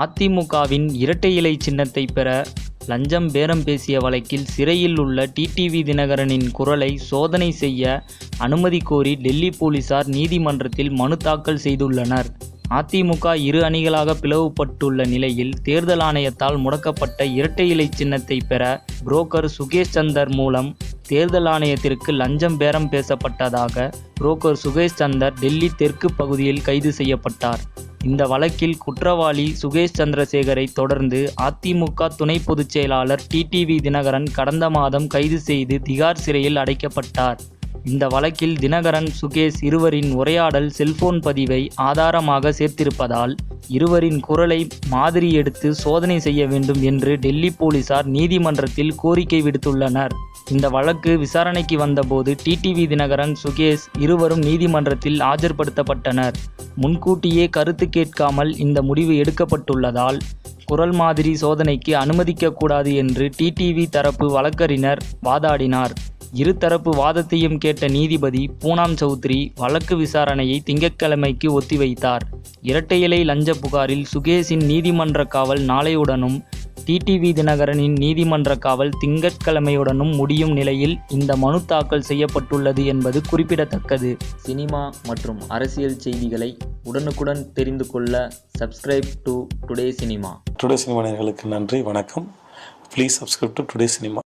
அதிமுகவின் இரட்டை இலை சின்னத்தை பெற லஞ்சம் பேரம் பேசிய வழக்கில் சிறையில் உள்ள டிடிவி தினகரனின் குரலை சோதனை செய்ய அனுமதி கோரி டெல்லி போலீசார் நீதிமன்றத்தில் மனு தாக்கல் செய்துள்ளனர். அதிமுக இரு அணிகளாக பிளவுபட்டுள்ள நிலையில் தேர்தல் ஆணையத்தால் முடக்கப்பட்ட இரட்டை இலை சின்னத்தை பெற புரோக்கர் சுகேஷ் சந்தர் மூலம் தேர்தல் ஆணையத்திற்கு லஞ்சம் பேரம் பேசப்பட்டதாக புரோக்கர் சுகேஷ் சந்தர் டெல்லி தெற்கு பகுதியில் கைது செய்யப்பட்டார். இந்த வழக்கில் குற்றவாளி சுகேஷ் சந்திரசேகரை தொடர்ந்து அதிமுக துணை பொதுச் செயலாளர் டிடிவி தினகரன் கடந்த மாதம் கைது செய்து திகார் சிறையில் அடைக்கப்பட்டார். இந்த வழக்கில் தினகரன், சுகேஷ் இருவரின் உரையாடல் செல்போன் பதிவை ஆதாரமாக சேர்த்திருப்பதால் இருவரின் குரலை மாதிரி எடுத்து சோதனை செய்ய வேண்டும் என்று டெல்லி போலீசார் நீதிமன்றத்தில் கோரிக்கை விடுத்துள்ளனர். இந்த வழக்கு விசாரணைக்கு வந்தபோது டிடிவி தினகரன், சுகேஷ் இருவரும் நீதிமன்றத்தில் ஆஜர்படுத்தப்பட்டனர். முன்கூட்டியே கருத்து கேட்காமல் இந்த முடிவு எடுக்கப்பட்டுள்ளதால் குரல் மாதிரி சோதனைக்கு அனுமதிக்கக்கூடாது என்று டிடிவி தரப்பு வழக்கறிஞர் வாதாடினார். இருதரப்பு வாதத்தையும் கேட்ட நீதிபதி பூனம் சௌத்ரி வழக்கு விசாரணையை திங்கட்கிழமைக்கு ஒத்திவைத்தார். இரட்டை இலை லஞ்ச புகாரில் சுகேஷின் நீதிமன்ற காவல் நாளையுடனும் டிடிவி தினகரனின் நீதிமன்ற காவல் திங்கட்கிழமையுடனும் முடியும் நிலையில் இந்த மனு தாக்கல் செய்யப்பட்டுள்ளது என்பது குறிப்பிடத்தக்கது. சினிமா மற்றும் அரசியல் செய்திகளை உடனுக்குடன் தெரிந்து கொள்ள subscribe to today cinema. Today cinema நேயர்களுக்கு நன்றி, வணக்கம். Please subscribe to today cinema.